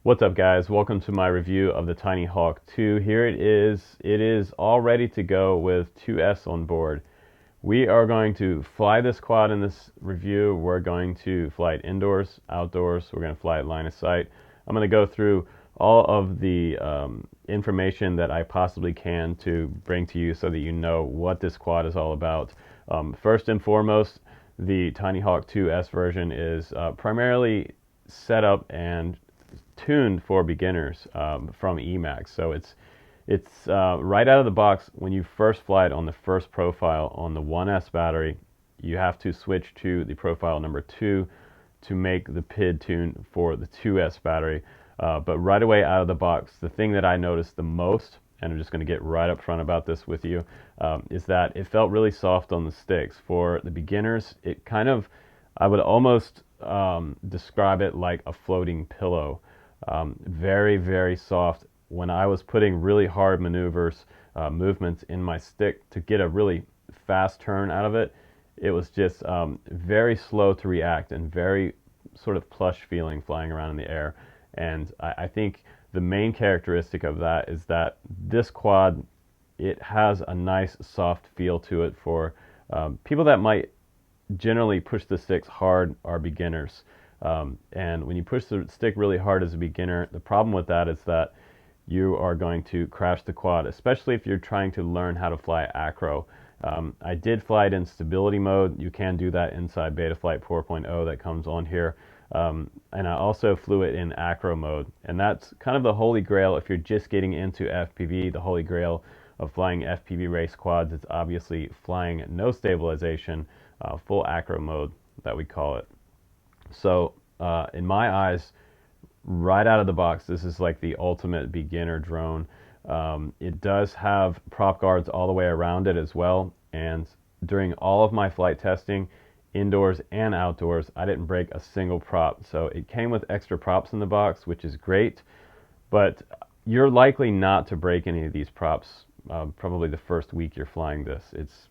What's up, guys? Welcome to my review of the TINYHAWK 2. Here it is. It is all ready to go with 2S on board. We are going to fly this quad in this review. We're going to fly it indoors, outdoors. We're going to fly it line of sight. I'm going to go through all of the information that I possibly can to bring to you so that you know what this quad is all about. First and foremost, the TINYHAWK 2S version is primarily set up and tuned for beginners from EMAX. So it's right out of the box. When you first fly it on the first profile on the 1S battery, you have to switch to the profile number 2 to make the PID tune for the 2S battery. But right away out of the box, the thing that I noticed the most, and I'm just going to get right up front about this with you, is that it felt really soft on the sticks. For the beginners, it kind of, I would almost describe it like a floating pillow. Very, very soft. When I was putting really hard maneuvers, movements in my stick to get a really fast turn out of it, it was just very slow to react and very sort of plush feeling flying around in the air. And I think the main characteristic of that is that this quad, it has a nice soft feel to it for people that might generally push the sticks hard are beginners. And when you push the stick really hard as a beginner, the problem with that is that you are going to crash the quad, especially if you're trying to learn how to fly acro. I did fly it in stability mode. You can do that inside Betaflight 4.0 that comes on here. And I also flew it in acro mode. And that's kind of the holy grail if you're just getting into FPV. The holy grail of flying FPV race quads, it's obviously flying no stabilization, full acro mode that we call it. So in my eyes, right out of the box, this is like the ultimate beginner drone. It does have prop guards all the way around it as well. And during all of my flight testing, indoors and outdoors, I didn't break a single prop. So it came with extra props in the box, which is great. But you're likely not to break any of these props probably the first week you're flying this. It's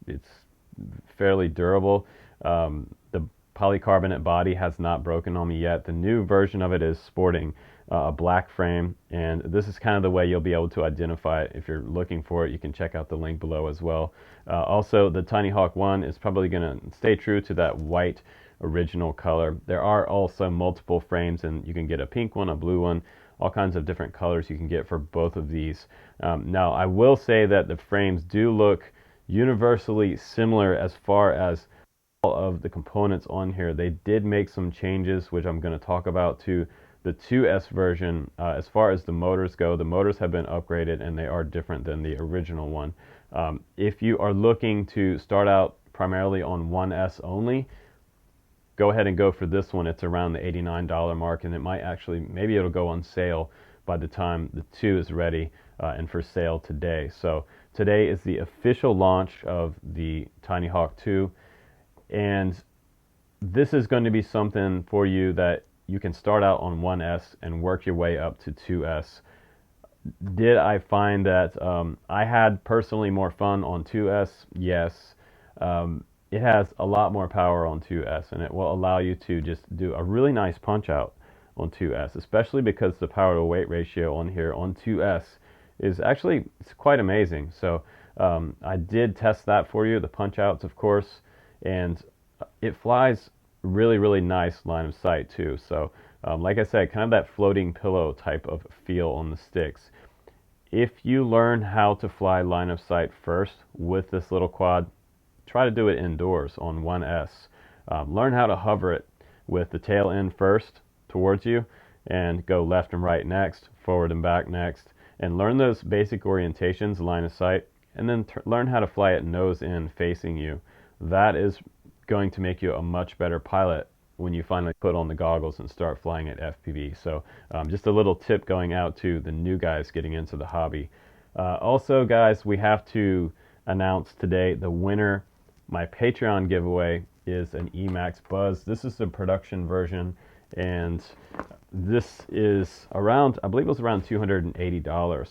fairly durable. The polycarbonate body has not broken on me yet. The new version of it is sporting a black frame, and this is kind of the way you'll be able to identify it. If you're looking for it, you can check out the link below as well. Also, the TINYHAWK 1 is probably going to stay true to that white original color. There are also multiple frames, and you can get a pink one, a blue one, all kinds of different colors you can get for both of these. Now, I will say that the frames do look universally similar as far as all of the components on here. They did make some changes, which I'm going to talk about, to the 2S version. As far as the motors go, the motors have been upgraded and they are different than the original one. If you are looking to start out primarily on 1S only, go ahead and go for this one. It's around the $89 mark, and it might actually, maybe it'll go on sale by the time the 2 is ready and for sale today. So today is the official launch of the TINYHAWK 2. And this is going to be something for you that you can start out on 1S and work your way up to 2S. Did I find that I had personally more fun on 2S? Yes. It has a lot more power on 2S, and it will allow you to just do a really nice punch out on 2S, especially because the power to weight ratio on here on 2S is actually, it's quite amazing. So I did test that for you, the punch outs, of course. And it flies really, really nice line of sight too. So like I said, kind of that floating pillow type of feel on the sticks. If you learn how to fly line of sight first with this little quad, try to do it indoors on 1S. Learn how to hover it with the tail end first towards you and go left and right next, forward and back next, and learn those basic orientations, line of sight, and then learn how to fly it nose in facing you. That is going to make you a much better pilot when you finally put on the goggles and start flying at FPV. So just a little tip going out to the new guys getting into the hobby. Also, guys, we have to announce today the winner. My Patreon giveaway is an EMAX Buzz. This is the production version, and this is around, I believe it was around $280.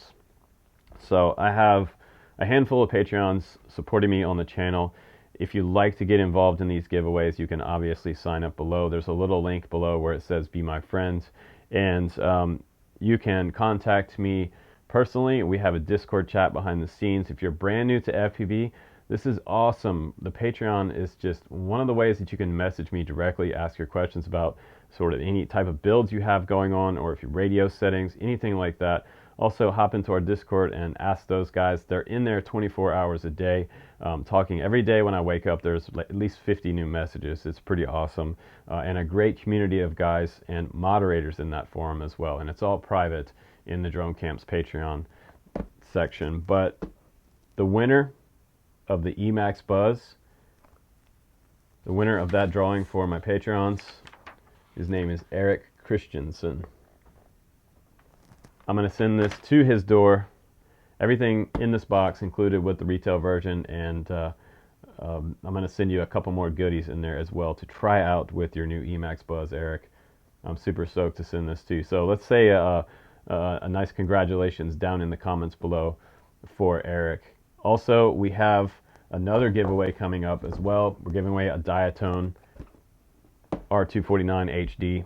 So I have a handful of Patreons supporting me on the channel. If you like to get involved in these giveaways, you can obviously sign up below. There's a little link below where it says be my friend. And You can contact me personally. We have a Discord chat behind the scenes. If you're brand new to FPV, this is awesome. The Patreon is just one of the ways that you can message me directly, ask your questions about sort of any type of builds you have going on, or if your radio settings, anything like that. Also hop into our Discord and ask those guys. They're in there 24 hours a day, talking every day. When I wake up, there's at least 50 new messages. It's pretty awesome, and a great community of guys and moderators in that forum as well. And it's all private in the Drone Camp's Patreon section. But the winner of the EMAX Buzz, the winner of that drawing for my Patreons, his name is Eric Christensen. I'm going to send this to his door. Everything in this box included with the retail version, and I'm going to send you a couple more goodies in there as well to try out with your new EMAX Buzz, Eric. I'm super stoked to send this to you. So let's say a nice congratulations down in the comments below for Eric. Also, we have another giveaway coming up as well. We're giving away a Diatone R249 HD.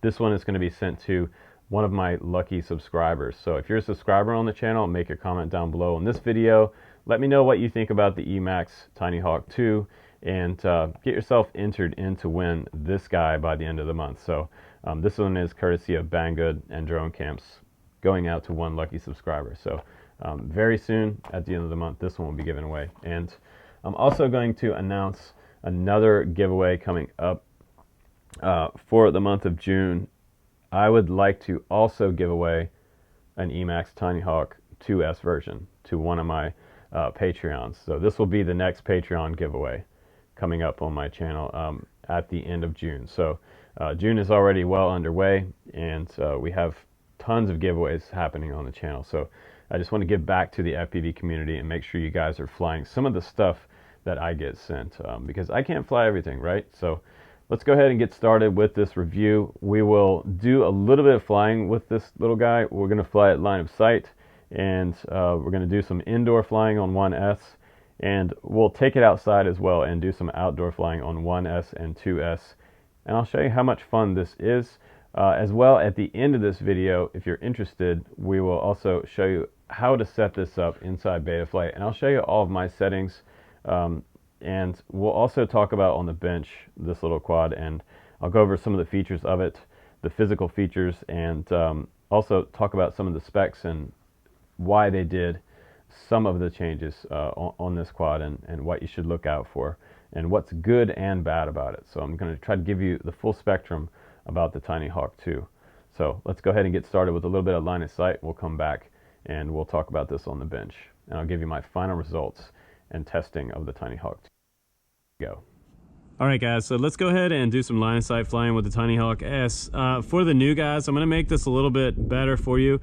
This one is going to be sent to one of my lucky subscribers. So if you're a subscriber on the channel, make a comment down below on this video. Let me know what you think about the EMAX TINYHAWK 2, and get yourself entered in to win this guy by the end of the month. So this one is courtesy of Banggood and Drone Camps, going out to one lucky subscriber. So very soon, at the end of the month, this one will be given away. And I'm also going to announce another giveaway coming up for the month of June. I would like to also give away an EMAX TINYHAWK 2S version to one of my Patreons. So this will be the next Patreon giveaway coming up on my channel at the end of June. So June is already well underway, and we have tons of giveaways happening on the channel. So I just want to give back to the FPV community and make sure you guys are flying some of the stuff that I get sent, because I can't fly everything, right? So let's go ahead and get started with this review. We will do a little bit of flying with this little guy. We're going to fly at line of sight, and we're going to do some indoor flying on 1S, and we'll take it outside as well and do some outdoor flying on 1S and 2S. And I'll show you how much fun this is. As well, at the end of this video, if you're interested, we will also show you how to set this up inside Betaflight, and I'll show you all of my settings. And we'll also talk about on the bench this little quad, and I'll go over some of the features of it, the physical features, and also talk about some of the specs and why they did some of the changes on this quad, and what you should look out for, and what's good and bad about it. So I'm going to try to give you the full spectrum about the TINYHAWK 2. So let's go ahead and get started with a little bit of line of sight. We'll come back and we'll talk about this on the bench, and I'll give you my final results and testing of the TINYHAWK 2. Go. All right, guys, so let's go ahead and do some line of sight flying with the TINYHAWK S. For the new guys, I'm going to make this a little bit better for you.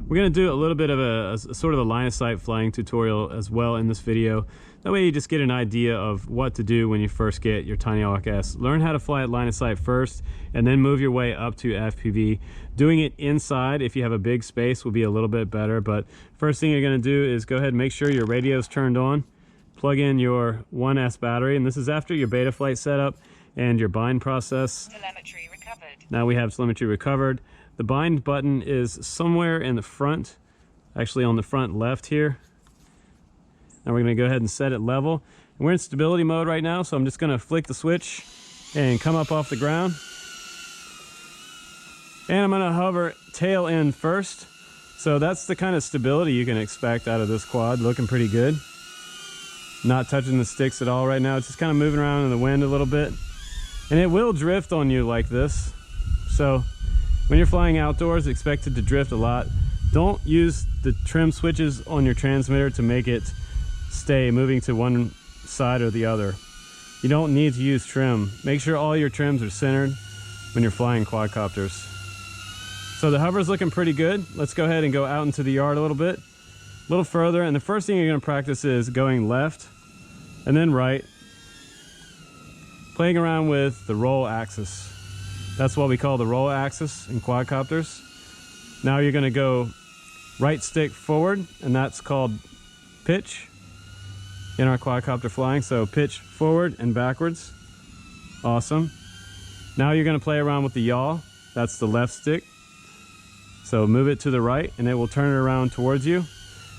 We're going to do a little bit of a sort of a line of sight flying tutorial as well in this video. That way you just get an idea of what to do when you first get your TINYHAWK S. Learn how to fly at line of sight first, and then move your way up to FPV. Doing it inside, if you have a big space, will be a little bit better. But first thing you're going to do is go ahead and make sure your radio's turned on. Plug in your 1S battery, and this is after your Betaflight setup and your bind process. Telemetry recovered. Now we have telemetry recovered. The bind button is somewhere in the front, actually on the front left here. Now we're going to go ahead and set it level. And we're in stability mode right now, so I'm just going to flick the switch and come up off the ground. And I'm going to hover tail end first. So that's the kind of stability you can expect out of this quad. Looking pretty good. Not touching the sticks at all right now. It's just kind of moving around in the wind a little bit. And it will drift on you like this. So when you're flying outdoors, expect it to drift a lot. Don't use the trim switches on your transmitter to make it stay moving to one side or the other. You don't need to use trim. Make sure all your trims are centered when you're flying quadcopters. So the hover's looking pretty good. Let's go ahead and go out into the yard a little bit. A little further, and the first thing you're going to practice is going left and then right, playing around with the roll axis. That's what we call the roll axis in quadcopters. Now you're going to go right stick forward, and that's called pitch in our quadcopter flying. So pitch forward and backwards. Awesome. Now you're going to play around with the yaw. That's the left stick. So move it to the right and it will turn it around towards you.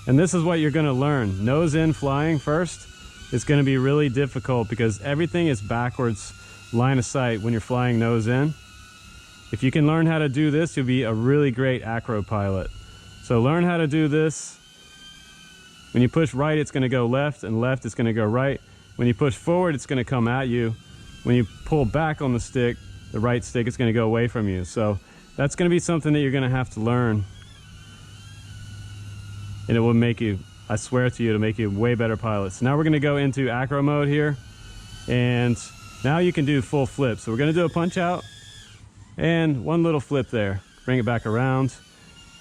And this is what you're going to learn. Nose in flying first. It's going to be really difficult because everything is backwards line of sight when you're flying nose in. If you can learn how to do this, you'll be a really great acro pilot. So learn how to do this. When you push right, it's going to go left, and left it's going to go right. When you push forward, it's going to come at you. When you pull back on the stick, the right stick, it's going to go away from you. So that's going to be something that you're going to have to learn. And it will make you, I swear to you, it'll make you a way better pilot. So now we're going to go into acro mode here. And now you can do full flips. So we're going to do a punch out and one little flip there. Bring it back around.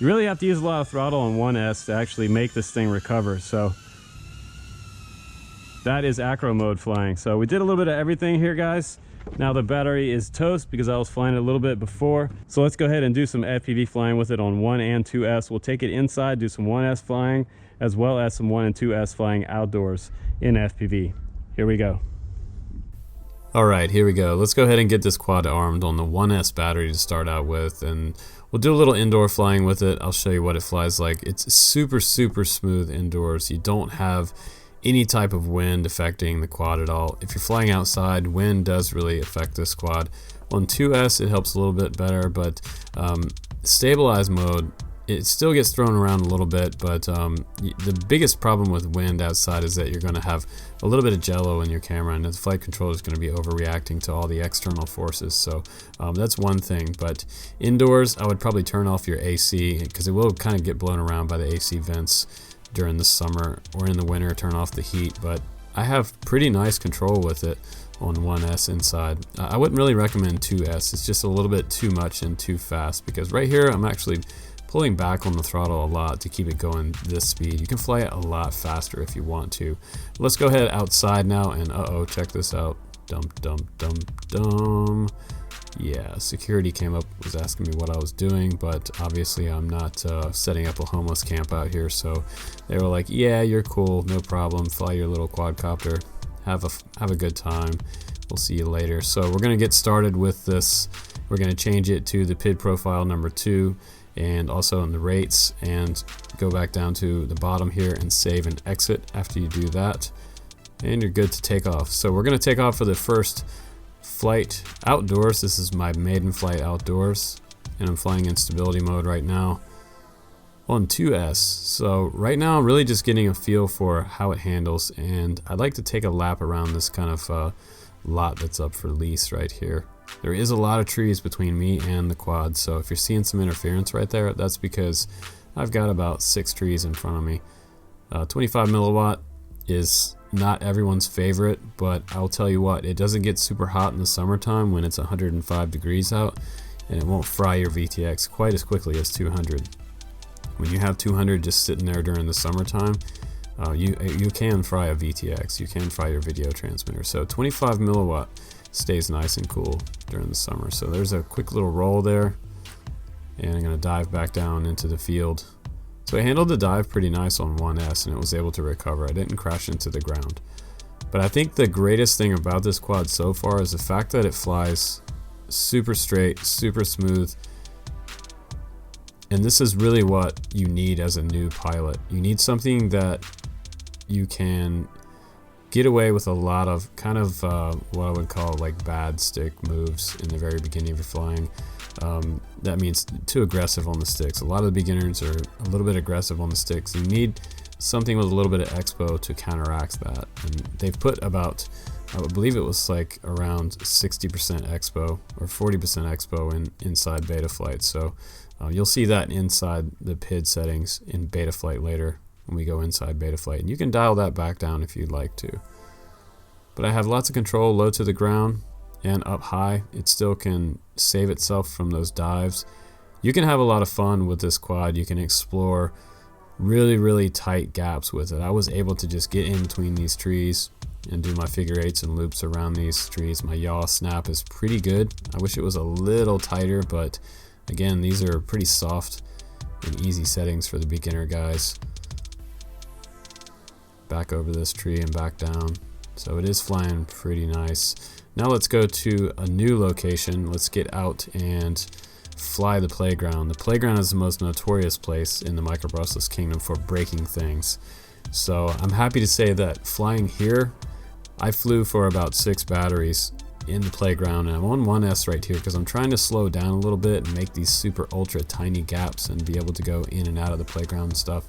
You really have to use a lot of throttle on 1S to actually make this thing recover. So that is acro mode flying. So we did a little bit of everything here, guys. Now the battery is toast because I was flying it a little bit before. So let's go ahead and do some FPV flying with it on 1 and 2S. We'll take it inside, do some 1S flying, as well as some 1 and 2S flying outdoors in FPV. Here we go. All right, here we go. Let's go ahead and get this quad armed on the 1S battery to start out with, and we'll do a little indoor flying with it. I'll show you what it flies like. It's super, super smooth indoors. You don't have any type of wind affecting the quad at all. If you're flying outside, wind does really affect this quad. On 2S, it helps a little bit better, but stabilized mode, it still gets thrown around a little bit, but the biggest problem with wind outside is that you're going to have a little bit of jello in your camera, and the flight controller is going to be overreacting to all the external forces. So that's one thing. But indoors, I would probably turn off your AC because it will kind of get blown around by the AC vents during the summer, or in the winter, turn off the heat. But I have pretty nice control with it on 1S inside. I wouldn't really recommend 2S. It's just a little bit too much and too fast, because right here I'm actually pulling back on the throttle a lot to keep it going this speed. You can fly it a lot faster if you want to. Let's go ahead outside now, and uh-oh, check this out. Dump, dump, dump, dump. Yeah, security came up, was asking me what I was doing, but obviously I'm not setting up a homeless camp out here, so they were like, yeah, you're cool, no problem, fly your little quadcopter, have a good time, we'll see you later. So we're going to get started with this. We're going to change it to the PID profile number 2, and also in the rates, and go back down to the bottom here and save and exit after you do that, and you're good to take off. So we're going to take off for the first flight outdoors. This is my maiden flight outdoors, and I'm flying in stability mode right now on 2S. So right now I'm really just getting a feel for how it handles, and I'd like to take a lap around this kind of lot that's up for lease right here. There is a lot of trees between me and the quad, so if you're seeing some interference right there, that's because I've got about 6 trees in front of me. 25 milliwatt is not everyone's favorite, but I'll tell you what, it doesn't get super hot in the summertime when it's 105 degrees out, and it won't fry your VTX quite as quickly as 200. When you have 200 just sitting there during the summertime, you can fry a VTX, you can fry your video transmitter. So 25 milliwatt stays nice and cool during the summer. So there's a quick little roll there, and I'm going to dive back down into the field. So I handled the dive pretty nice on 1S, and it was able to recover. I didn't crash into the ground. But I think the greatest thing about this quad so far is the fact that it flies super straight, super smooth. And this is really what you need as a new pilot. You need something that you can get away with a lot of kind of what I would call like bad stick moves in the very beginning of your flying. That means too aggressive on the sticks. A lot of the beginners are a little bit aggressive on the sticks. You need something with a little bit of expo to counteract that. And they've put about, I believe it was like around 60% expo or 40% expo inside Betaflight. So you'll see that inside the PID settings in Betaflight later when we go inside Betaflight, and you can dial that back down if you'd like to. But I have lots of control low to the ground and up high. It still can save itself from those dives. You can have a lot of fun with this quad. You can explore really, really tight gaps with it. I was able to just get in between these trees and do my figure eights and loops around these trees. My yaw snap is pretty good. I wish it was a little tighter, but again, these are pretty soft and easy settings for the beginner guys. Back over this tree and back down. So it is flying pretty nice. Now let's go to a new location. Let's get out and fly the playground. The playground is the most notorious place in the micro brushless kingdom for breaking things. So I'm happy to say that flying here, I flew for about 6 batteries in the playground, and I'm on 1S right here because I'm trying to slow down a little bit and make these super ultra tiny gaps and be able to go in and out of the playground and stuff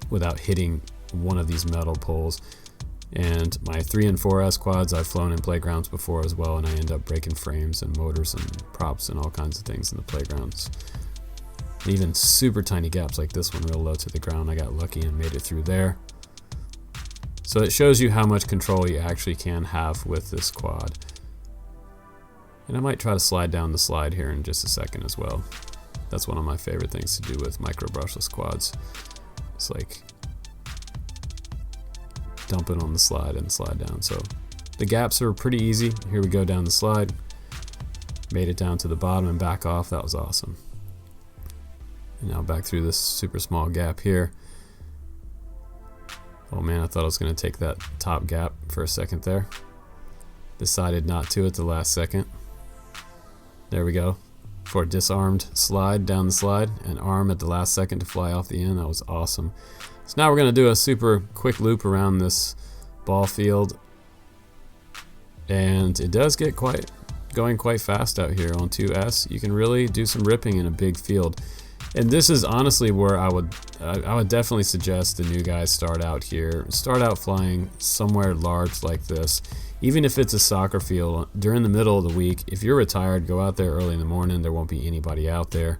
without hitting one of these metal poles. And my 3 and 4S quads, I've flown in playgrounds before as well, and I end up breaking frames and motors and props and all kinds of things in the playgrounds. Even super tiny gaps like this one real low to the ground, I got lucky and made it through there. So it shows you how much control you actually can have with this quad. And I might try to slide down the slide here in just a second as well. That's one of my favorite things to do with micro brushless quads. It's like dump it on the slide and slide down. So the gaps are pretty easy. Here we go down the slide. Made it down to the bottom and back off. That was awesome. And now back through this super small gap here. Oh man, I thought I was going to take that top gap for a second there. Decided not to at the last second. There we go. For a disarmed slide down the slide and arm at the last second to fly off the end. That was awesome. So now we're going to do a super quick loop around this ball field. And it does get going quite fast out here on 2S. You can really do some ripping in a big field. And this is honestly where I would definitely suggest the new guys start out here. Start out flying somewhere large like this. Even if it's a soccer field during the middle of the week, if you're retired, go out there early in the morning. There won't be anybody out there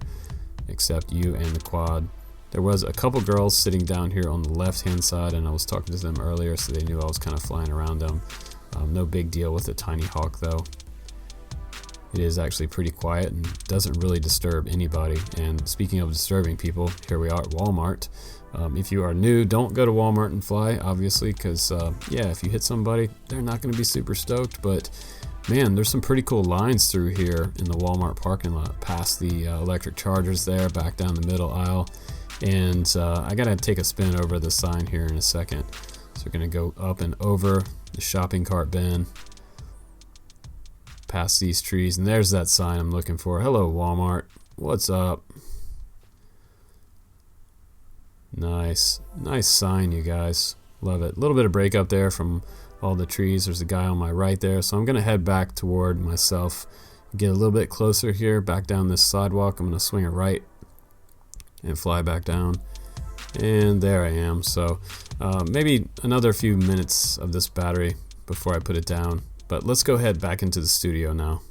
except you and the quad. There was a couple girls sitting down here on the left-hand side, and I was talking to them earlier, so they knew I was kind of flying around them. No big deal with the TinyHawk though. It is actually pretty quiet and doesn't really disturb anybody. And speaking of disturbing people, here we are at Walmart. If you are new, don't go to Walmart and fly, obviously, because yeah, if you hit somebody, they're not going to be super stoked. But man, there's some pretty cool lines through here in the Walmart parking lot, past the electric chargers there, back down the middle aisle. And I got to take a spin over the sign here in a second. So we're going to go up and over the shopping cart bin, past these trees, and there's that sign I'm looking for. Hello, Walmart. What's up? Nice sign, you guys. Love it. A little bit of break up there from all the trees. There's a guy on my right there, so I'm gonna head back toward myself, get a little bit closer here, back down this sidewalk. I'm gonna swing a right and fly back down, and there I am. So maybe another few minutes of this battery before I put it down. But let's go ahead back into the studio now.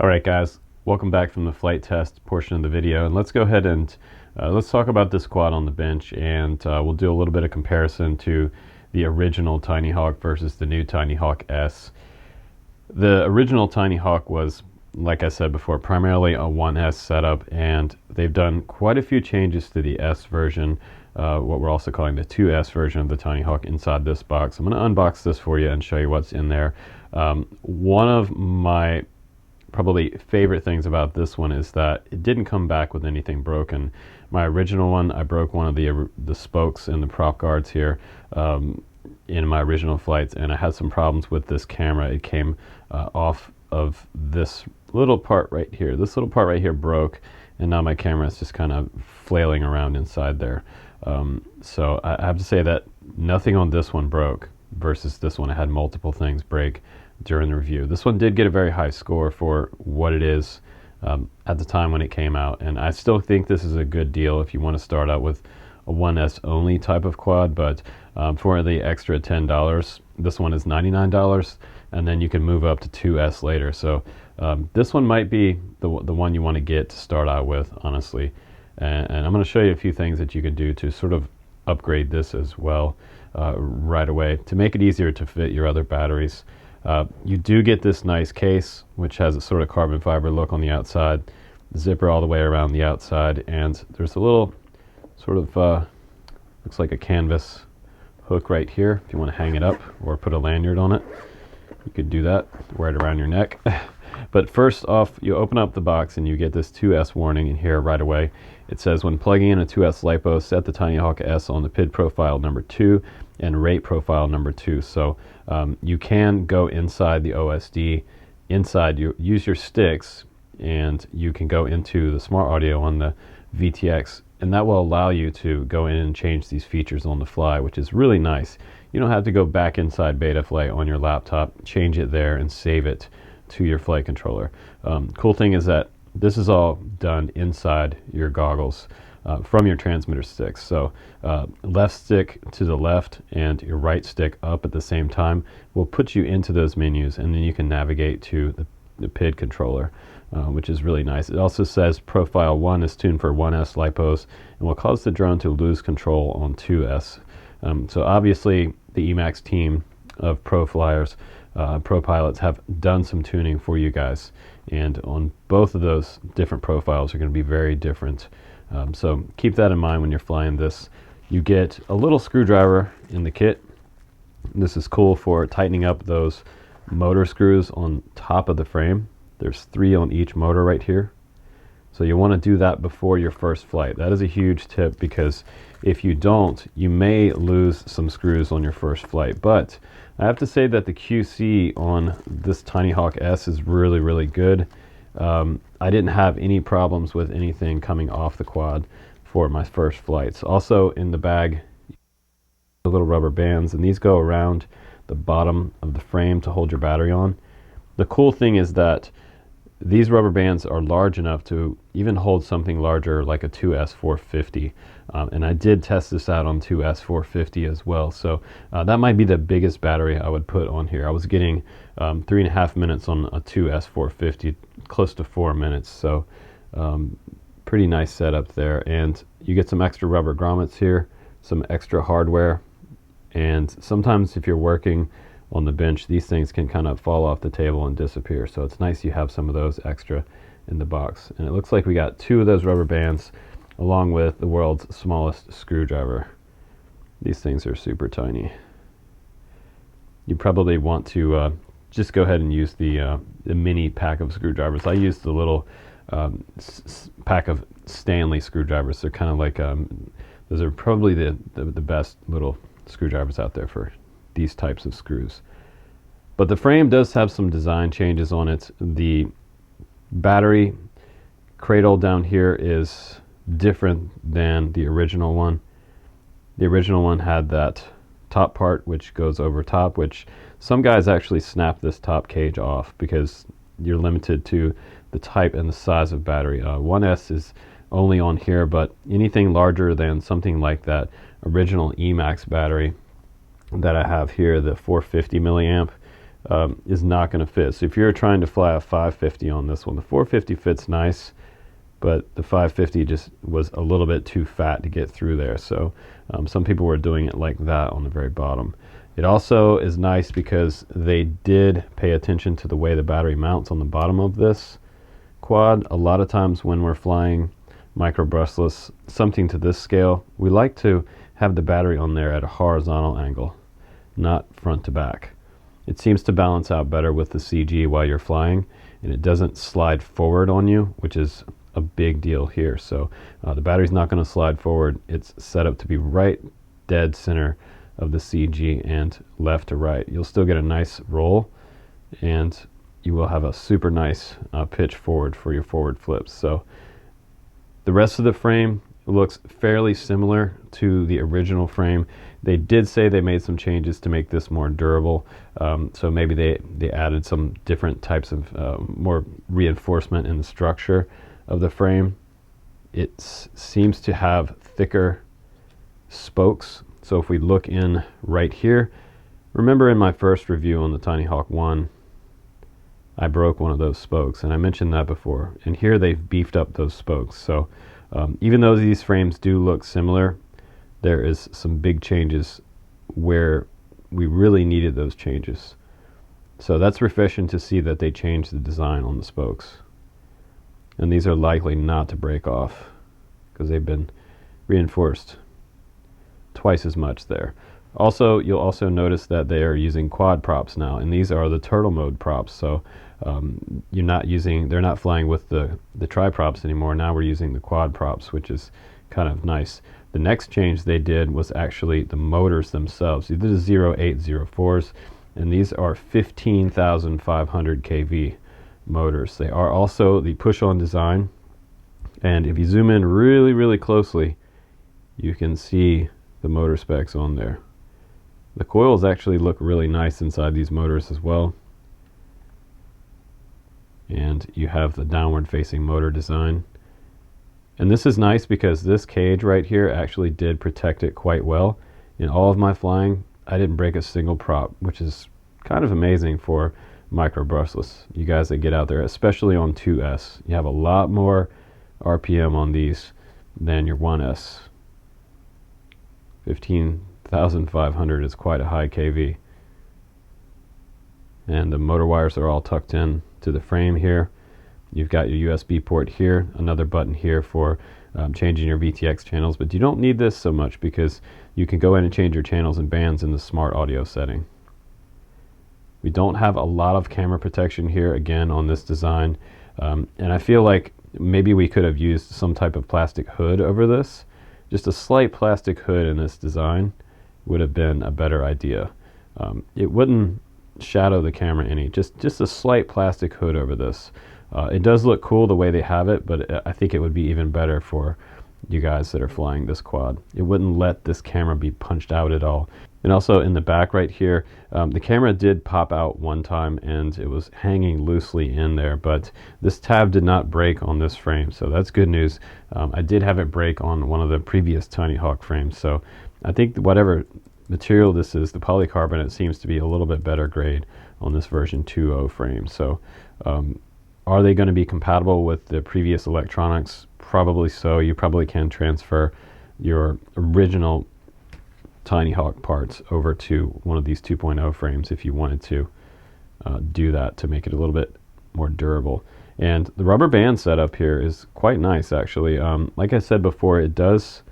Alright guys, welcome back from the flight test portion of the video, and let's go ahead and let's talk about this quad on the bench, and we'll do a little bit of comparison to the original TinyHawk versus the new TinyHawk S. The original TinyHawk was, like I said before, primarily a 1S setup, and they've done quite a few changes to the S version, what we're also calling the 2S version of the TinyHawk inside this box. I'm going to unbox this for you and show you what's in there. One of my probably favorite things about this one is that it didn't come back with anything broken. My original one, I broke one of the spokes in the prop guards here in my original flights, and I had some problems with this camera. It came off of this little part right here. This little part right here broke, and now my camera is just kind of flailing around inside there. So I have to say that nothing on this one broke versus this one. I had multiple things break during the review. This one did get a very high score for what it is at the time when it came out, and I still think this is a good deal if you want to start out with a 1S only type of quad. But for the extra $10, this one is $99, and then you can move up to 2S later. So this one might be the one you want to get to start out with, honestly. And I'm going to show you a few things that you can do to sort of upgrade this as well right away to make it easier to fit your other batteries. You do get this nice case, which has a sort of carbon fiber look on the outside, zipper all the way around the outside, and there's a little sort of looks like a canvas hook right here if you want to hang it up or put a lanyard on it. You could do that, wear it around your neck. But first off, you open up the box and you get this 2S warning in here right away. It says, when plugging in a 2S LiPo, set the TinyHawk S on the PID profile number 2 and rate profile number 2. So you can go inside the OSD, inside, you use your sticks and you can go into the smart audio on the VTX, and that will allow you to go in and change these features on the fly, which is really nice. You don't have to go back inside Betaflight on your laptop, change it there, and save it to your flight controller. Cool thing is that this is all done inside your goggles from your transmitter sticks. So left stick to the left and your right stick up at the same time will put you into those menus, and then you can navigate to the PID controller, which is really nice. It also says Profile 1 is tuned for 1S LiPos and will cause the drone to lose control on 2S. So obviously the EMAX team of pro flyers, pro pilots have done some tuning for you guys, and on both of those different profiles are going to be very different. So keep that in mind when you're flying this. You get a little screwdriver in the kit. This is cool for tightening up those motor screws on top of the frame. There's 3 on each motor right here. So you want to do that before your first flight. That is a huge tip, because if you don't, you may lose some screws on your first flight. But I have to say that the QC on this TinyHawk S is really, really good. I didn't have any problems with anything coming off the quad for my first flights. Also in the bag, the little rubber bands, and these go around the bottom of the frame to hold your battery on. The cool thing is that these rubber bands are large enough to even hold something larger like a 2S450. And I did test this out on 2S450 as well. So that might be the biggest battery I would put on here. I was getting 3.5 minutes on a 2S450, close to 4 minutes. So pretty nice setup there. And you get some extra rubber grommets here, some extra hardware. And sometimes if you're working on the bench, these things can kind of fall off the table and disappear. So it's nice you have some of those extra in the box. And it looks like we got 2 of those rubber bands along with the world's smallest screwdriver. These things are super tiny. You probably want to just go ahead and use the mini pack of screwdrivers. I use the little pack of Stanley screwdrivers. They're kind of like, those are probably the best little screwdrivers out there for these types of screws. But the frame does have some design changes on it. The battery cradle down here is different than the original one. The original one had that top part which goes over top, which some guys actually snap this top cage off because you're limited to the type and the size of battery. 1S is only on here, but anything larger than something like that original EMAX battery that I have here, the 450 milliamp, is not going to fit. So if you're trying to fly a 550 on this one, the 450 fits nice, but the 550 just was a little bit too fat to get through there. So some people were doing it like that on the very bottom. It also is nice because they did pay attention to the way the battery mounts on the bottom of this quad. A lot of times when we're flying micro brushless, something to this scale, we like to have the battery on there at a horizontal angle, not front to back. It seems to balance out better with the CG while you're flying, and it doesn't slide forward on you, which is a big deal here. So the battery's not going to slide forward. It's set up to be right dead center of the CG and left to right. You'll still get a nice roll, and you will have a super nice pitch forward for your forward flips. So the rest of the frame looks fairly similar to the original frame. They did say they made some changes to make this more durable. So maybe they added some different types of more reinforcement in the structure of the frame. It seems to have thicker spokes. So if we look in right here, remember in my first review on the TinyHawk 1, I broke one of those spokes, and I mentioned that before. And here they've beefed up those spokes. So even though these frames do look similar, there is some big changes where we really needed those changes. So that's refreshing to see that they changed the design on the spokes. And these are likely not to break off because they've been reinforced twice as much there. Also, you'll also notice that they are using quad props now, and these are the turtle mode props. So they're not flying with the tri-props anymore. Now we're using the quad props, which is kind of nice. The next change they did was actually the motors themselves. These are 0804s, and these are 15,500 kV motors. They are also the push-on design, and if you zoom in really closely, you can see the motor specs on there. The coils actually look really nice inside these motors as well. And you have the downward facing motor design. And this is nice because this cage right here actually did protect it quite well. In all of my flying, I didn't break a single prop, which is kind of amazing for micro brushless. You guys that get out there, especially on 2S, you have a lot more RPM on these than your 1S. 15,500 is quite a high kV. And the motor wires are all tucked in to the frame here. You've got your USB port here, another button here for changing your VTX channels, but you don't need this so much because you can go in and change your channels and bands in the smart audio setting. We don't have a lot of camera protection here again on this design, and I feel like maybe we could have used some type of plastic hood over this. Just a slight plastic hood in this design would have been a better idea. It wouldn't shadow the camera any, just a slight plastic hood over this. It does look cool the way they have it, but I think it would be even better for you guys that are flying this quad. It wouldn't let this camera be punched out at all. And also in the back right here, the camera did pop out one time and it was hanging loosely in there, but this tab did not break on this frame, so that's good news. I did have it break on one of the previous TinyHawk frames, so I think whatever material this is, the polycarbonate seems to be a little bit better grade on this version 2.0 frame. So are they going to be compatible with the previous electronics? Probably so. You probably can transfer your original TinyHawk parts over to one of these 2.0 frames if you wanted to do that to make it a little bit more durable. And the rubber band setup here is quite nice actually. Like I said before, it does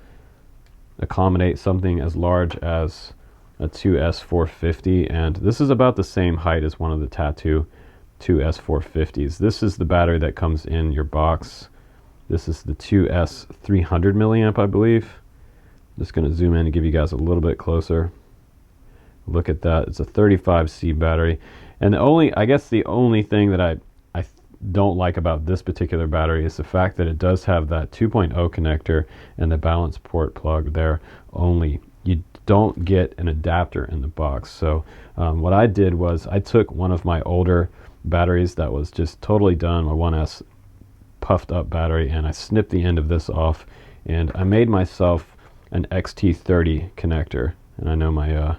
accommodate something as large as a 2S450, and this is about the same height as one of the Tattoo 2S450s. This is the battery that comes in your box. This is the 2S 300 milliamp, I believe. Just going to zoom in and give you guys a little bit closer. Look at that. It's a 35C battery. And I guess the only thing that I don't like about this particular battery is the fact that it does have that 2.0 connector and the balance port plug there only. You don't get an adapter in the box. So what I did was I took one of my older batteries that was just totally done, my 1S puffed up battery, and I snipped the end of this off and I made myself an XT30 connector. And I know my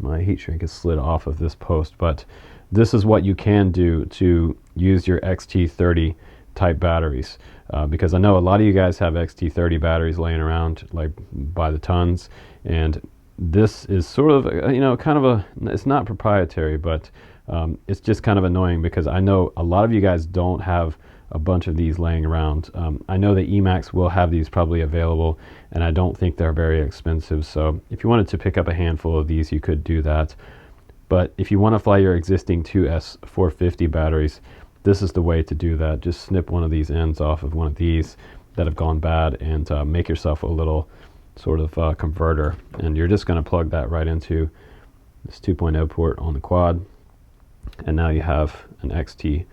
my heat shrink is slid off of this post, but this is what you can do to use your XT30 type batteries, because I know a lot of you guys have XT30 batteries laying around like by the tons, and this is sort of kind of a, it's not proprietary, but it's just kind of annoying because I know a lot of you guys don't have a bunch of these laying around. I know that EMAX will have these probably available, and I don't think they're very expensive, so if you wanted to pick up a handful of these, you could do that. But if you want to fly your existing 2S450 batteries, this is the way to do that. Just snip one of these ends off of one of these that have gone bad and make yourself a little sort of converter. And you're just going to plug that right into this 2.0 port on the quad. And now you have an XT30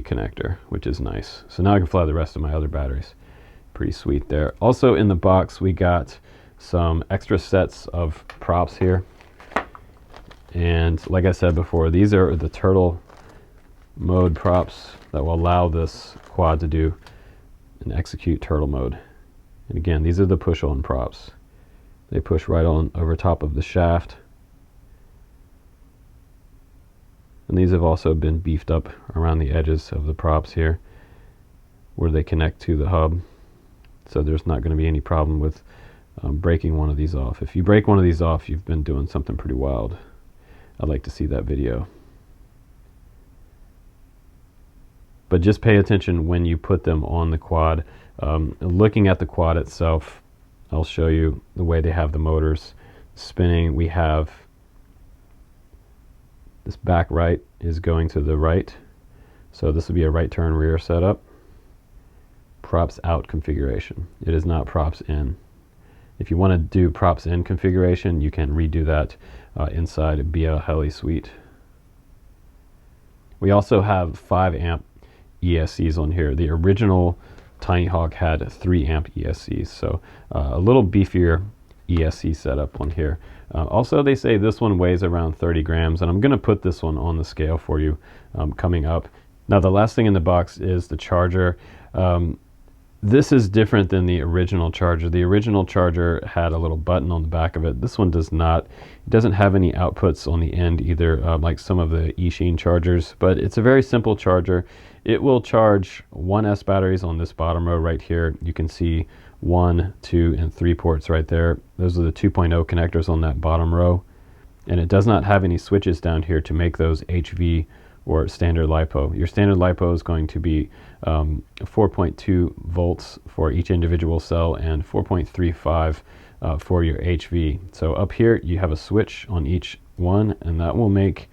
connector, which is nice. So now I can fly the rest of my other batteries. Pretty sweet there. Also in the box, we got some extra sets of props here. And like I said before, these are the turtle mode props that will allow this quad to do and execute turtle mode. And again, these are the push-on props. They push right on over top of the shaft. And these have also been beefed up around the edges of the props here where they connect to the hub. So there's not going to be any problem with breaking one of these off. If you break one of these off, you've been doing something pretty wild. I'd like to see that video. But just pay attention when you put them on the quad. Looking at the quad itself, I'll show you the way they have the motors spinning. We have this back right is going to the right. So this will be a right turn rear setup. Props out configuration. It is not props in. If you want to do props in configuration, you can redo that inside BL Heli Suite. We also have 5 amp ESCs on here. The original TinyHawk had 3 amp ESCs, so a little beefier ESC setup on here. Also, they say this one weighs around 30 grams, and I'm going to put this one on the scale for you coming up. Now, the last thing in the box is the charger. This is different than the original charger. The original charger had a little button on the back of it. This one does not. It doesn't have any outputs on the end either, like some of the eSheen chargers, but it's a very simple charger. It will charge 1S batteries on this bottom row right here. You can see 1, 2, and 3 ports right there. Those are the 2.0 connectors on that bottom row. And it does not have any switches down here to make those HV or standard LiPo. Your standard LiPo is going to be 4.2 volts for each individual cell and 4.35 for your HV. So up here you have a switch on each one, and that will make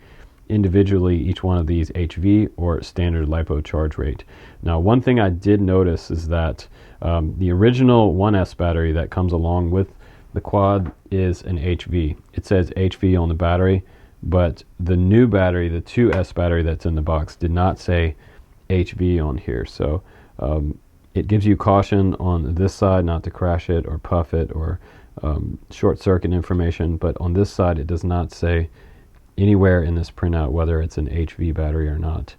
individually each one of these HV or standard LiPo charge rate. Now, one thing I did notice is that the original 1S battery that comes along with the quad is an HV. It says HV on the battery, but the new battery, the 2S battery that's in the box, did not say HV on here. So it gives you caution on this side not to crash it or puff it or short circuit information, but on this side it does not say anywhere in this printout whether it's an HV battery or not.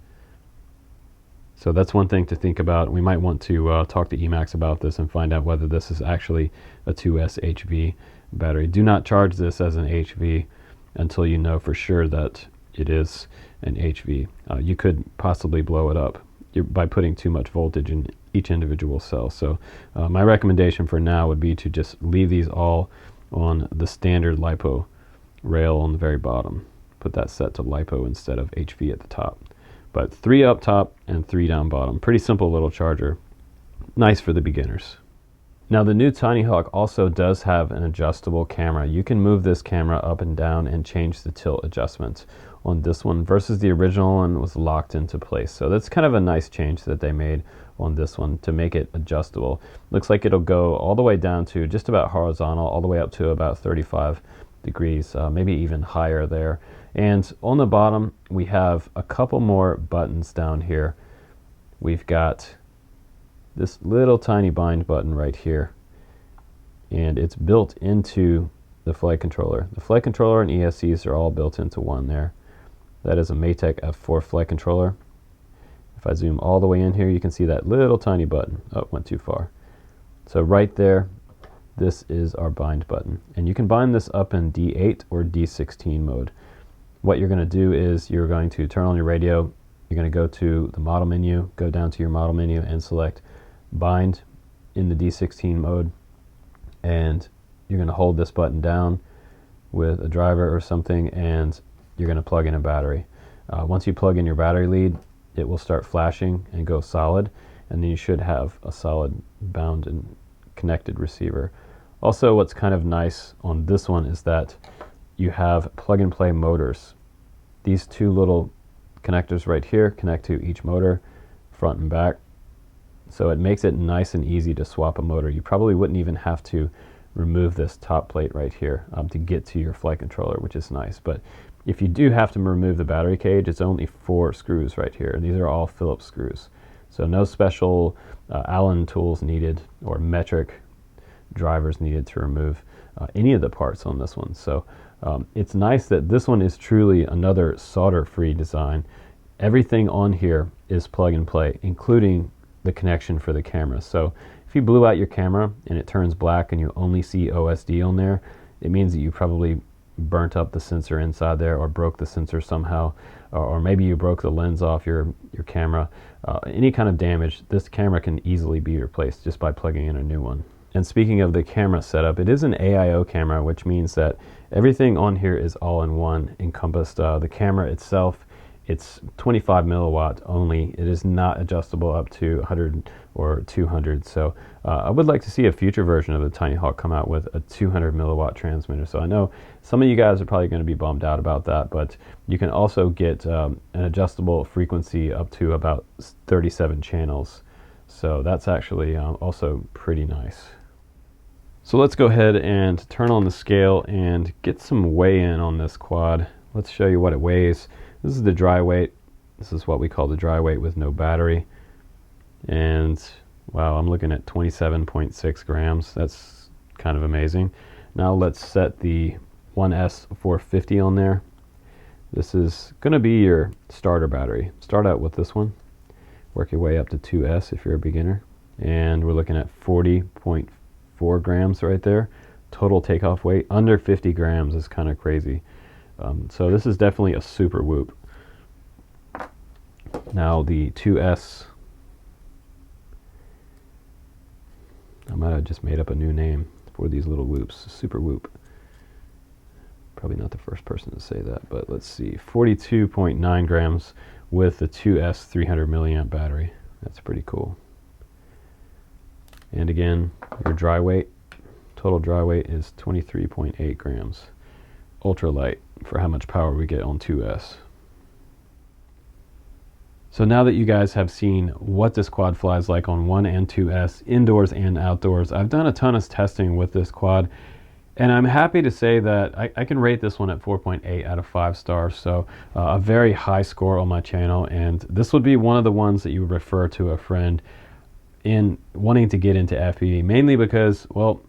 So that's one thing to think about. We might want to talk to EMAX about this and find out whether this is actually a 2S HV battery. Do not charge this as an HV until you know for sure that it is an HV. You could possibly blow it up by putting too much voltage in each individual cell. So my recommendation for now would be to just leave these all on the standard LiPo rail on the very bottom. Put that set to LiPo instead of HV at the top. But 3 up top and 3 down bottom. Pretty simple little charger. Nice for the beginners. Now, the new TinyHawk also does have an adjustable camera. You can move this camera up and down and change the tilt adjustment on this one versus the original one was locked into place. So that's kind of a nice change that they made on this one to make it adjustable. Looks like it'll go all the way down to just about horizontal, all the way up to about 35 degrees, maybe even higher there. And on the bottom, we have a couple more buttons down here. We've got this little tiny bind button right here, and it's built into the flight controller. The flight controller and ESCs are all built into one there. That is a Matek F4 flight controller. If I zoom all the way in here, you can see that little tiny button. Oh, went too far. So right there, this is our bind button, and you can bind this up in D8 or D16 mode. What you're going to do is you're going to turn on your radio, you're going to go to the model menu, go down to your model menu and select bind in the D16 mode, and you're going to hold this button down with a driver or something, and you're going to plug in a battery. Once you plug in your battery lead, it will start flashing and go solid, and then you should have a solid bound and connected receiver. Also, what's kind of nice on this one is that you have plug-and-play motors. These 2 little connectors right here connect to each motor, front and back. So it makes it nice and easy to swap a motor. You probably wouldn't even have to remove this top plate right here to get to your flight controller, which is nice. But if you do have to remove the battery cage, it's only 4 screws right here. These are all Phillips screws. So no special Allen tools needed or metric drivers needed to remove any of the parts on this one. So it's nice that this one is truly another solder-free design. Everything on here is plug and play, including the connection for the camera. So if you blew out your camera and it turns black and you only see OSD on there, it means that you probably burnt up the sensor inside there or broke the sensor somehow, or maybe you broke the lens off your camera. Any kind of damage, this camera can easily be replaced just by plugging in a new one. And speaking of the camera setup, it is an AIO camera, which means that everything on here is all-in-one encompassed. The camera itself, it's 25 milliwatt only. It is not adjustable up to 100 or 200. So I would like to see a future version of the TinyHawk come out with a 200 milliwatt transmitter. So I know some of you guys are probably going to be bummed out about that, but you can also get an adjustable frequency up to about 37 channels. So that's actually also pretty nice. So let's go ahead and turn on the scale and get some weigh in on this quad. Let's show you what it weighs. This is the dry weight. This is what we call the dry weight with no battery. And wow, I'm looking at 27.6 grams. That's kind of amazing. Now let's set the 1S 450 on there. This is going to be your starter battery. Start out with this one. Work your way up to 2S if you're a beginner. And we're looking at 40.4 grams right there. Total takeoff weight under 50 grams is kind of crazy. So this is definitely a super whoop. Now the 2S, I might have just made up a new name for these little whoops. Super whoop. Probably not the first person to say that, but let's see. 42.9 grams with the 2S 300 milliamp battery. That's pretty cool. And again, your dry weight, total dry weight is 23.8 grams. Ultra light for how much power we get on 2S. So now that you guys have seen what this quad flies like on 1 and 2S, indoors and outdoors, I've done a ton of testing with this quad, and I'm happy to say that I can rate this one at 4.8 out of 5 stars, so a very high score on my channel, and this would be one of the ones that you would refer to a friend in wanting to get into FPV, mainly because, well,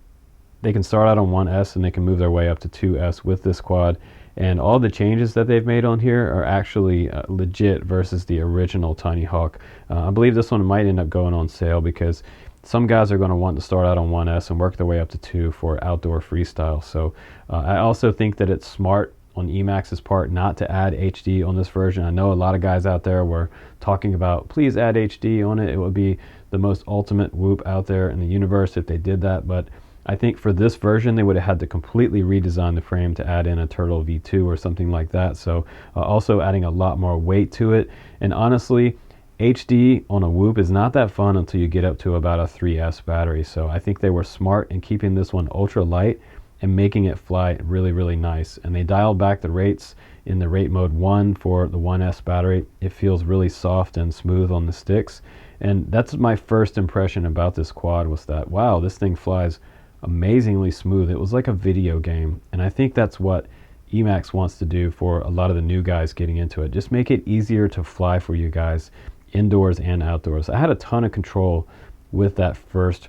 they can start out on 1S and they can move their way up to 2S with this quad. And all the changes that they've made on here are actually legit versus the original TinyHawk. I believe this one might end up going on sale because some guys are going to want to start out on 1S and work their way up to 2 for outdoor freestyle. So I also think that it's smart on EMAX's part not to add HD on this version. I know a lot of guys out there were talking about, please add HD on it. It would be the most ultimate whoop out there in the universe if they did that. But I think for this version, they would have had to completely redesign the frame to add in a Turtle V2 or something like that. So also adding a lot more weight to it. And honestly, HD on a whoop is not that fun until you get up to about a 3S battery. So I think they were smart in keeping this one ultra light and making it fly really, really nice. And they dialed back the rates in the rate mode 1 for the 1S battery. It feels really soft and smooth on the sticks. And that's my first impression about this quad was that, wow, this thing flies amazingly smooth. It was like a video game, and I think that's what EMAX wants to do for a lot of the new guys getting into it. Just make it easier to fly for you guys indoors and outdoors. I had a ton of control with that first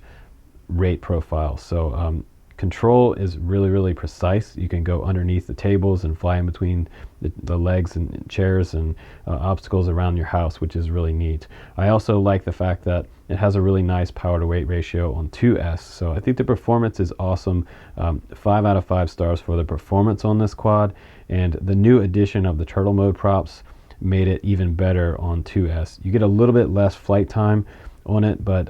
rate profile, so control is really, really precise. You can go underneath the tables and fly in between the legs and chairs and obstacles around your house, which is really neat. I also like the fact that it has a really nice power to weight ratio on 2S, so I think the performance is awesome. 5 out of 5 stars for the performance on this quad, and the new addition of the turtle mode props made it even better on 2S. You get a little bit less flight time on it, but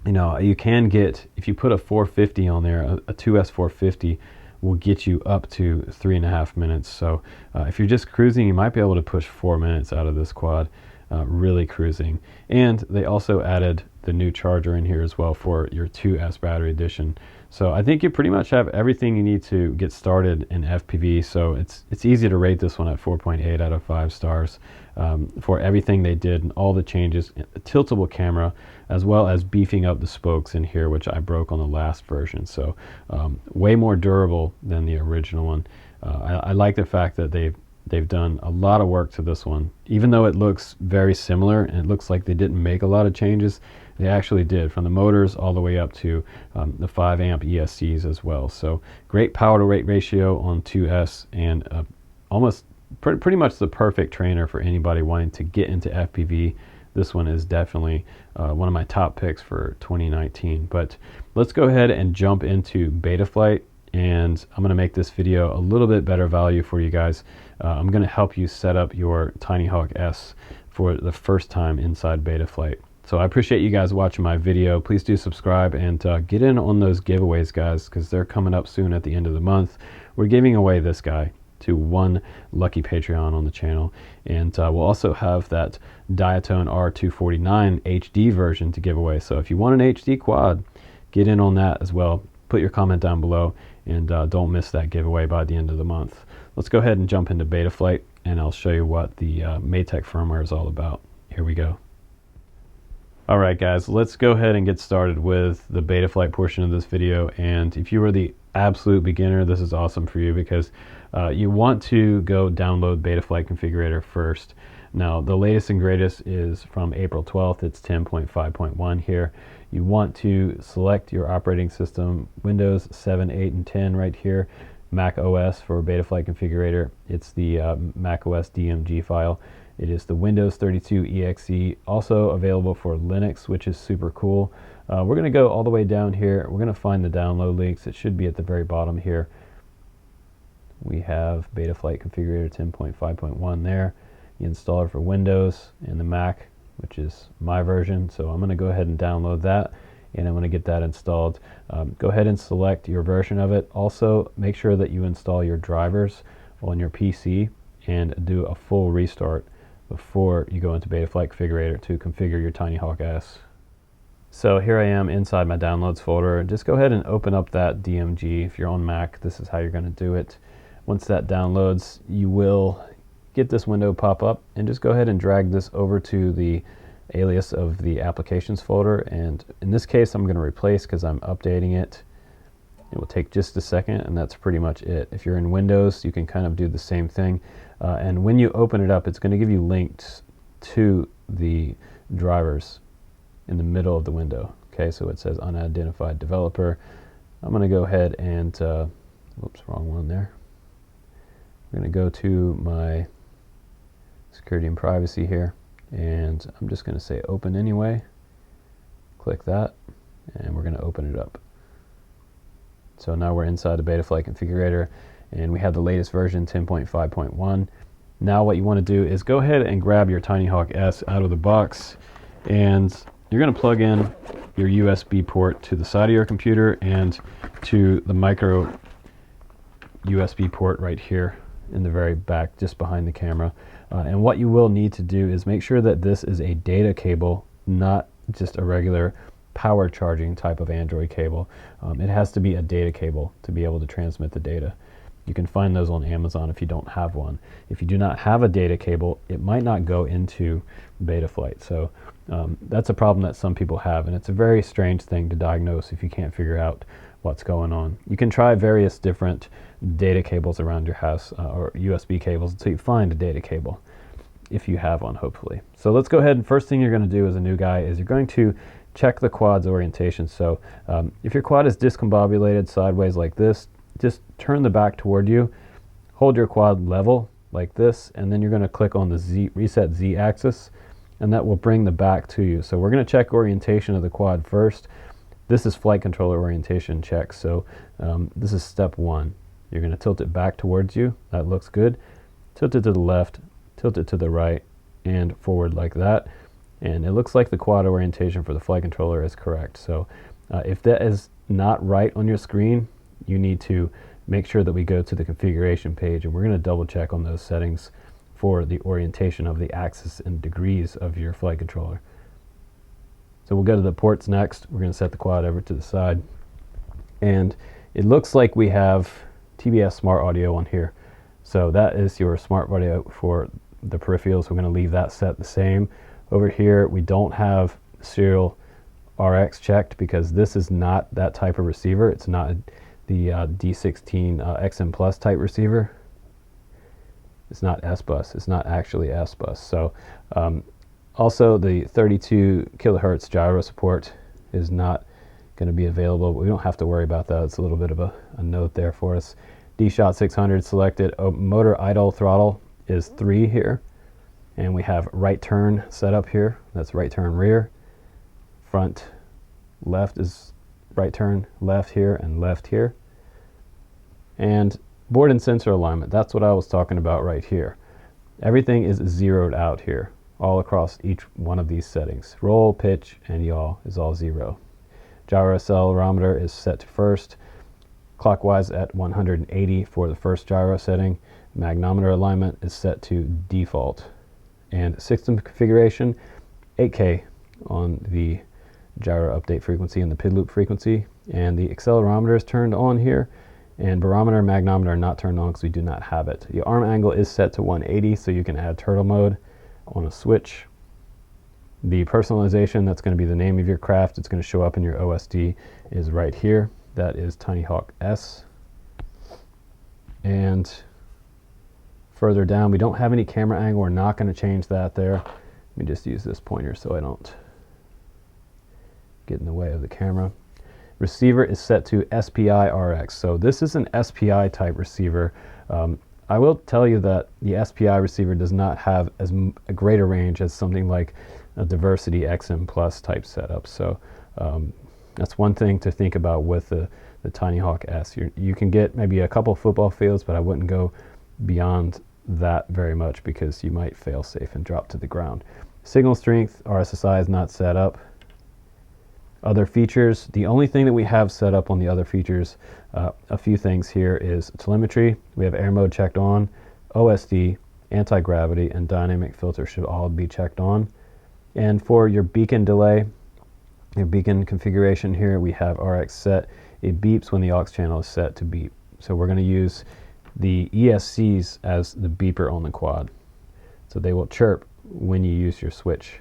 you know, you can get, if you put a 450 on there, a 2S 450 will get you up to 3.5 minutes. So if you're just cruising, you might be able to push 4 minutes out of this quad, really cruising. And they also added the new charger in here as well for your 2S battery edition. So I think you pretty much have everything you need to get started in FPV. So it's easy to rate this one at 4.8 out of 5 stars for everything they did and all the changes, a tiltable camera, as well as beefing up the spokes in here, which I broke on the last version. So way more durable than the original one. I like the fact that they've done a lot of work to this one. Even though it looks very similar and it looks like they didn't make a lot of changes, they actually did, from the motors all the way up to the 5 amp ESCs as well. So great power to weight ratio on 2S, and almost pretty much the perfect trainer for anybody wanting to get into FPV. This one is definitely one of my top picks for 2019. But let's go ahead and jump into Betaflight, and I'm going to make this video a little bit better value for you guys. I'm going to help you set up your TinyHawk S for the first time inside Betaflight. So I appreciate you guys watching my video. Please do subscribe and get in on those giveaways, guys, because they're coming up soon at the end of the month. We're giving away this guy to one lucky Patreon on the channel, and we'll also have that Diatone R249 HD version to give away. So if you want an HD quad, get in on that as well. Put your comment down below, and don't miss that giveaway by the end of the month. Let's go ahead and jump into Betaflight, and I'll show you what the Maytech firmware is all about. Here we go. Alright guys, let's go ahead and get started with the Betaflight portion of this video. And if you were the absolute beginner, this is awesome for you because you want to go download Betaflight Configurator first. Now, the latest and greatest is from April 12th. It's 10.5.1 here. You want to select your operating system, Windows 7, 8, and 10 right here. Mac OS for Betaflight Configurator. It's the Mac OS DMG file. It is the Windows 32 exe, also available for Linux, which is super cool. We're going to go all the way down here. We're going to find the download links. It should be at the very bottom here. We have Betaflight Configurator 10.5.1 there. The installer for Windows and the Mac, which is my version. So I'm going to go ahead and download that, and I'm going to get that installed. Go ahead and select your version of it. Also, make sure that you install your drivers on your PC and do a full restart before you go into Betaflight Configurator to configure your TinyHawk S. So here I am inside my downloads folder. Just go ahead and open up that DMG. If you're on Mac, this is how you're going to do it. Once that downloads, you will get this window pop up, and just go ahead and drag this over to the alias of the applications folder. And in this case, I'm going to replace because I'm updating it. It will take just a second, and that's pretty much it. If you're in Windows, you can kind of do the same thing. And when you open it up, it's going to give you links to the drivers in the middle of the window. Okay, so it says unidentified developer. I'm going to go ahead and, whoops, wrong one there. I'm going to go to my security and privacy here, and I'm just going to say open anyway. Click that, and we're going to open it up. So now we're inside the Betaflight Configurator, and we have the latest version, 10.5.1. Now what you want to do is go ahead and grab your TinyHawk S out of the box, and you're going to plug in your USB port to the side of your computer and to the micro USB port right here in the very back, just behind the camera. And what you will need to do is make sure that this is a data cable, not just a regular power charging type of Android cable. It has to be a data cable to be able to transmit the data. You can find those on Amazon if you don't have one. If you do not have a data cable, it might not go into Betaflight. So that's a problem that some people have, and it's a very strange thing to diagnose if you can't figure out what's going on. You can try various different data cables around your house, or USB cables, until you find a data cable, if you have one, hopefully. So let's go ahead, and first thing you're going to do as a new guy is you're going to check the quad's orientation. So if your quad is discombobulated sideways like this, just turn the back toward you, hold your quad level like this, and then you're going to click on the reset Z axis, and that will bring the back to you. So we're going to check orientation of the quad first. This is flight controller orientation check. So this is step one. You're going to tilt it back towards you. That looks good. Tilt it to the left, tilt it to the right, and forward like that. And it looks like the quad orientation for the flight controller is correct. So if that is not right on your screen, you need to make sure that we go to the configuration page, and we're going to double check on those settings for the orientation of the axis and degrees of your flight controller. So we'll go to the ports next. We're going to set the quad over to the side, and it looks like we have TBS Smart Audio on here. So that is your smart audio for the peripherals. We're going to leave that set the same. Over here we don't have serial RX checked because this is not that type of receiver. It's not the D16 XM Plus type receiver. It's not S-Bus. It's not actually S-Bus. So also the 32 kilohertz gyro support is not going to be available, but we don't have to worry about that. It's a little bit of a note there for us. D-Shot 600 selected. Motor idle throttle is 3 here, and we have right turn set up here. That's right turn rear. Front left is right turn left here and left here. And board and sensor alignment, that's what I was talking about right here. Everything is zeroed out here all across each one of these settings. Roll, pitch, and yaw is all 0. Gyro accelerometer is set to first, clockwise at 180 for the first gyro setting. Magnometer alignment is set to default. And system configuration, 8K on the gyro update frequency and the PID loop frequency. And the accelerometer is turned on here, and barometer and magnometer are not turned on because we do not have it. The arm angle is set to 180, so you can add turtle mode on a switch. The personalization, that's going to be the name of your craft. It's going to show up in your OSD, is right here. That is TinyHawk S. And further down, we don't have any camera angle. We're not going to change that there. Let me just use this pointer so I don't get in the way of the camera. Receiver is set to SPI RX. So this is an SPI type receiver. I will tell you that the SPI receiver does not have a greater range as something like a Diversity XM Plus type setup. So that's one thing to think about with the TinyHawk S. You can get maybe a couple football fields, but I wouldn't go beyond that very much because you might fail safe and drop to the ground. Signal strength, RSSI is not set up. Other features, the only thing that we have set up on the other features, a few things here is telemetry. We have air mode checked on, OSD, anti-gravity, and dynamic filter should all be checked on. And for your beacon delay, your beacon configuration here, we have RX set. It beeps when the aux channel is set to beep. So we're going to use the ESCs as the beeper on the quad. So they will chirp when you use your switch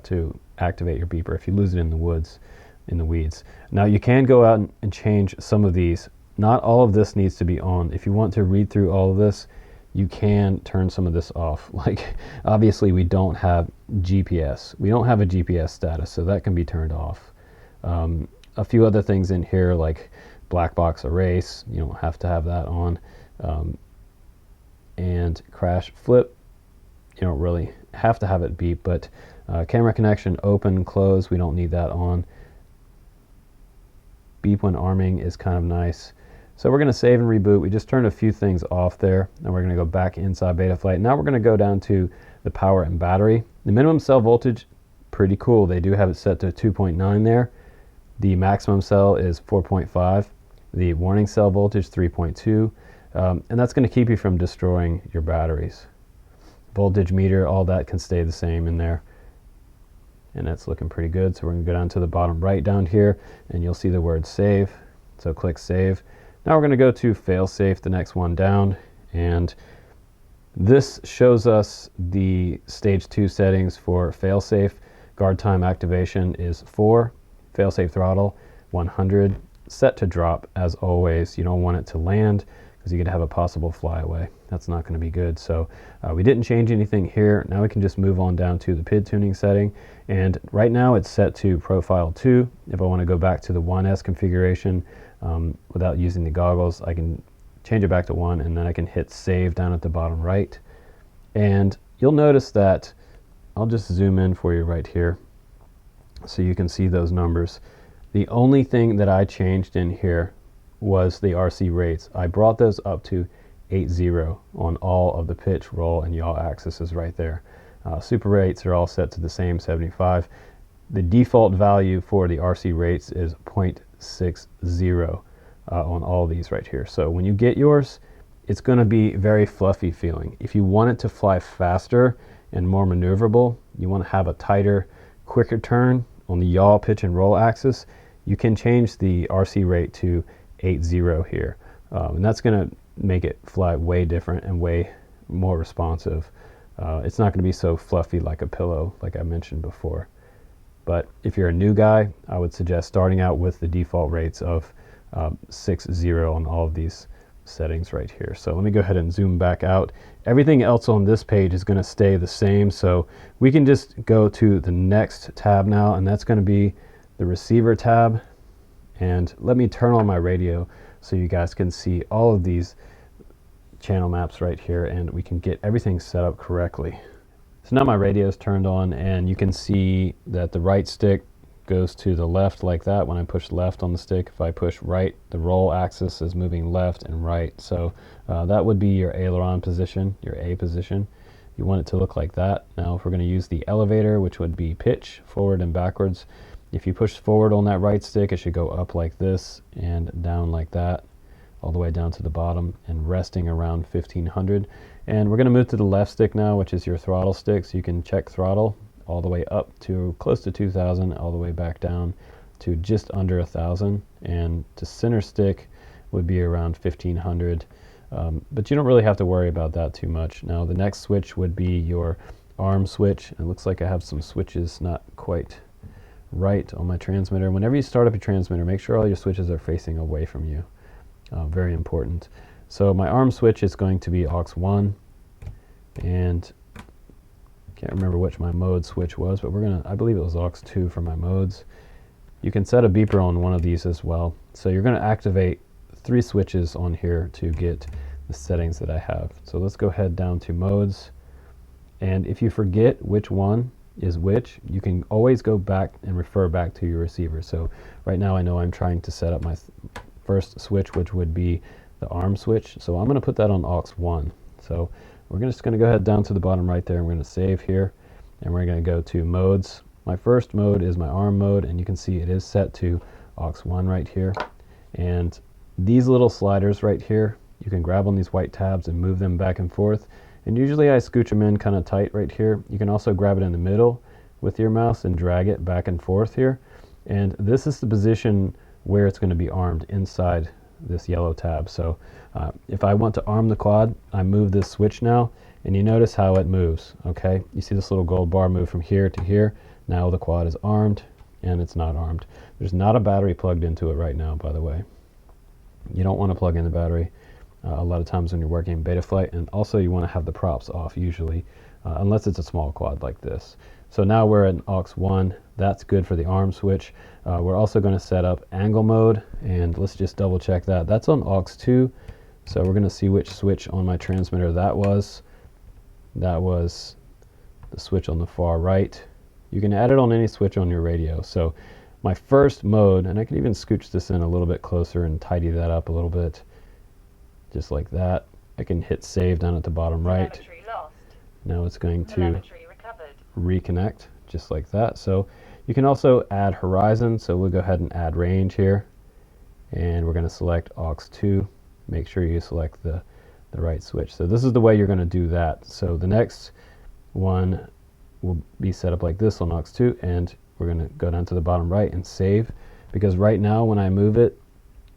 to activate your beeper if you lose it in the woods, in the weeds. Now you can go out and change some of these. Not all of this needs to be on. If you want to read through all of this, you can turn some of this off. Like obviously we don't have GPS. We don't have a GPS status, so that can be turned off. A few other things in here like black box erase, you don't have to have that on. And crash flip, you don't really have to have it beep, but camera connection open, close, we don't need that on. Beep when arming is kind of nice. So we're going to save and reboot. We just turned a few things off there, and we're going to go back inside Betaflight. Now we're going to go down to the power and battery. The minimum cell voltage, pretty cool. They do have it set to 2.9 there. The maximum cell is 4.5. The warning cell voltage 3.2. And that's going to keep you from destroying your batteries. Voltage meter, all that can stay the same in there. And that's looking pretty good. So we're going to go down to the bottom right down here, and you'll see the word save. So click save. Now we're going to go to failsafe, the next one down, and this shows us the stage 2 settings for failsafe. Guard time activation is 4, failsafe throttle 100, set to drop as always. You don't want it to land because you could have a possible flyaway. That's not going to be good. So we didn't change anything here. Now we can just move on down to the PID tuning setting, and right now it's set to profile 2. If I want to go back to the 1S configuration without using the goggles, I can change it back to 1, and then I can hit save down at the bottom right. And you'll notice that I'll just zoom in for you right here so you can see those numbers. The only thing that I changed in here was the RC rates. I brought those up to 80 on all of the pitch, roll, and yaw axes right there. Super rates are all set to the same 75. The default value for the RC rates is 0.60 on all these right here. So when you get yours, it's going to be very fluffy feeling. If you want it to fly faster and more maneuverable, you want to have a tighter, quicker turn on the yaw, pitch, and roll axis, you can change the RC rate to 80 here. And that's going to make it fly way different and way more responsive. It's not going to be so fluffy like a pillow, like I mentioned before. But if you're a new guy, I would suggest starting out with the default rates of 60 on all of these settings right here. So let me go ahead and zoom back out. Everything else on this page is going to stay the same, so we can just go to the next tab now, and that's going to be the receiver tab. And let me turn on my radio so you guys can see all of these channel maps right here, and we can get everything set up correctly. So now my radio is turned on, and you can see that the right stick goes to the left like that when I push left on the stick. If I push right, the roll axis is moving left and right. So that would be your aileron position, your A position. You want it to look like that. Now if we're going to use the elevator, which would be pitch, forward and backwards, if you push forward on that right stick, it should go up like this and down like that, all the way down to the bottom and resting around 1500. And we're going to move to the left stick now, which is your throttle stick. So you can check throttle all the way up to close to 2000, all the way back down to just under 1000, and to center stick would be around 1500. But you don't really have to worry about that too much. Now the next switch would be your arm switch. It looks like I have some switches not quite right on my transmitter. Whenever you start up your transmitter, make sure all your switches are facing away from you. Very important. So my arm switch is going to be aux1, and can't remember which my mode switch was, but I believe it was aux2 for my modes. You can set a beeper on one of these as well. So you're going to activate 3 switches on here to get the settings that I have. So let's go ahead down to modes, and if you forget which one is which, you can always go back and refer back to your receiver. So right now I know I'm trying to set up my first switch, which would be the arm switch, so I'm going to put that on aux1. So we're just going to go ahead down to the bottom right there, and we're going to save here, and we're going to go to modes. My first mode is my arm mode, and you can see it is set to aux1 right here. And these little sliders right here, you can grab on these white tabs and move them back and forth. And usually I scooch them in kind of tight right here. You can also grab it in the middle with your mouse and drag it back and forth here. And this is the position where it's going to be armed inside this yellow tab. So if I want to arm the quad, I move this switch now, and you notice how it moves. Okay, you see this little gold bar move from here to here. Now the quad is armed, and it's not armed. There's not a battery plugged into it right now, by the way. You don't want to plug in the battery a lot of times when you're working in Betaflight, and also you want to have the props off usually, unless it's a small quad like this. So now we're at aux1. That's good for the arm switch. We're also going to set up angle mode, and let's just double check that. That's on aux2, so we're going to see which switch on my transmitter that was. That was the switch on the far right. You can add it on any switch on your radio. So my first mode, and I can even scooch this in a little bit closer and tidy that up a little bit, just like that. I can hit save down at the bottom right. Now it's going to reconnect just like that. So you can also add horizon, so we'll go ahead and add range here, and we're going to select aux2. Make sure you select the right switch. So this is the way you're going to do that. So the next one will be set up like this on aux2, and we're going to go down to the bottom right and save, because right now when I move it,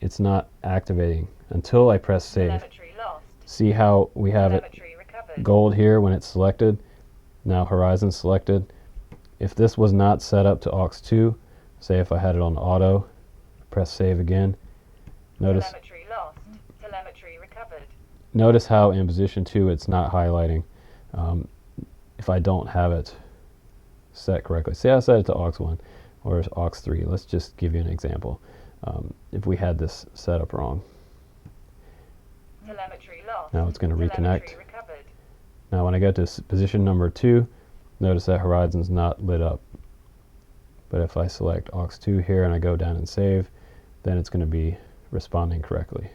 it's not activating until I press save. See how we have it gold here when it's selected, now horizon selected. If this was not set up to aux2, say if I had it on auto, press save again, notice notice how in position 2 it's not highlighting if I don't have it set correctly. Say I set it to aux1 or aux3. Let's just give you an example. If we had this set up wrong, now it's going to reconnect. Now when I go to position number 2, notice that horizon's not lit up. But if I select aux2 here and I go down and save, then it's going to be responding correctly.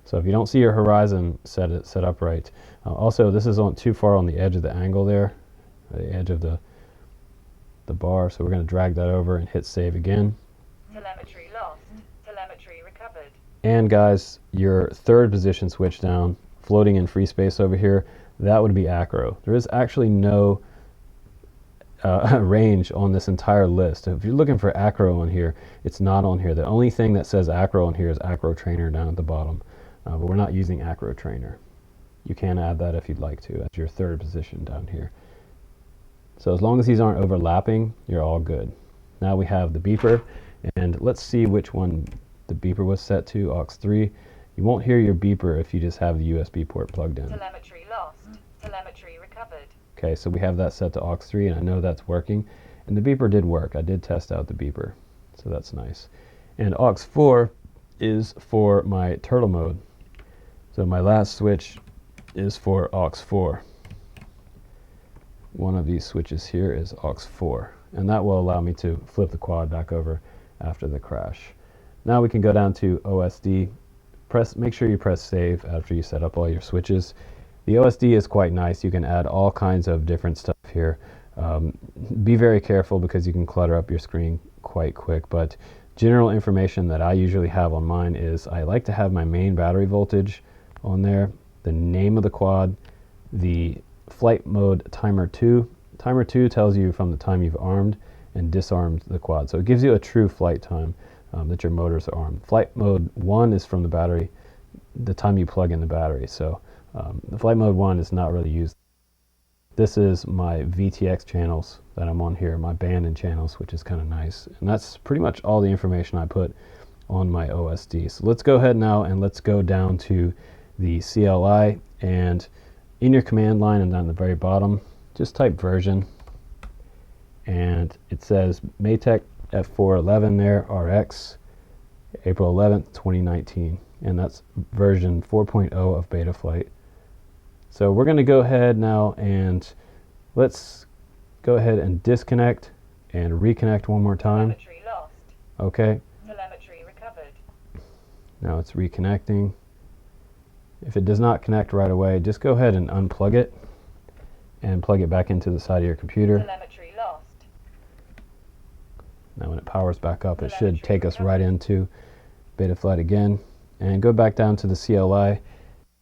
So if you don't see your horizon set up right, also this is too far on the edge of the angle there, the edge of the bar, so we're going to drag that over and hit save again. Telemetry lost, telemetry recovered. And guys, your third position switch down, floating in free space over here, that would be acro. There is actually no range on this entire list. If you're looking for acro on here, it's not on here. The only thing that says acro on here is acro trainer down at the bottom, but we're not using acro trainer. You can add that if you'd like to as your third position down here. So as long as these aren't overlapping, you're all good. Now we have the beeper, and let's see which one the beeper was set to, aux3. You won't hear your beeper if you just have the USB port plugged in. Telemetry lost, telemetry recovered. Okay, so we have that set to aux3, and I know that's working. And the beeper did work. I did test out the beeper, so that's nice. And aux4 is for my turtle mode. So my last switch is for aux4. One of these switches here is aux4, and that will allow me to flip the quad back over after the crash. Now we can go down to OSD. Make sure you press save after you set up all your switches. The OSD is quite nice. You can add all kinds of different stuff here. Be very careful because you can clutter up your screen quite quick, but general information that I usually have on mine is I like to have my main battery voltage on there, the name of the quad, the flight mode timer 2. Timer 2 tells you from the time you've armed and disarmed the quad, so it gives you a true flight time that your motors are armed. Flight mode 1 is from the battery, the time you plug in the battery, so the flight mode 1 is not really used. This is my VTX channels that I'm on here, my band and channels, which is kind of nice, and that's pretty much all the information I put on my OSD. So let's go ahead now and let's go down to the CLI, and in your command line and down the very bottom, just type version, and it says Maytech F411 there, RX, April 11th, 2019, and that's version 4.0 of Betaflight. So we're going to go ahead now and let's go ahead and disconnect and reconnect one more time. Telemetry lost. Okay. Telemetry recovered. Now it's reconnecting. If it does not connect right away, just go ahead and unplug it and plug it back into the side of your computer. Telemetry lost. Now when it powers back up, it should take us right into Betaflight again. And go back down to the CLI.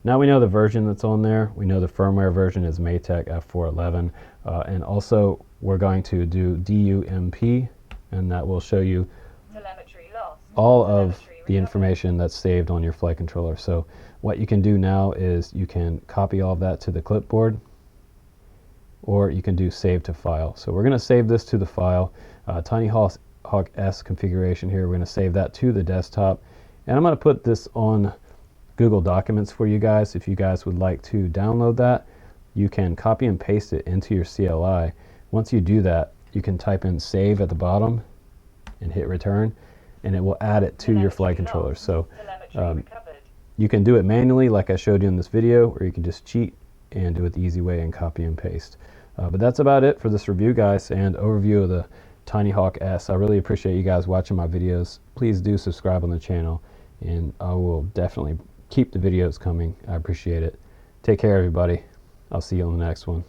Now we know the version that's on there. We know the firmware version is Maytech F411. And also we're going to do DUMP, and that will show you Telemetry lost. all of Telemetry the recovered. information that's saved on your flight controller. So what you can do now is you can copy all of that to the clipboard, or you can do save to file. So we're going to save this to the file, TinyHawk S configuration here. We're going to save that to the desktop, and I'm going to put this on Google Documents for you guys. If you guys would like to download that, you can copy and paste it into your CLI. Once you do that, you can type in save at the bottom and hit return, and it will add it to your flight controller. So you can do it manually like I showed you in this video, or you can just cheat and do it the easy way and copy and paste. But that's about it for this review, guys, and overview of the TinyHawk S. I really appreciate you guys watching my videos. Please do subscribe on the channel, and I will definitely keep the videos coming. I appreciate it. Take care, everybody. I'll see you on the next one.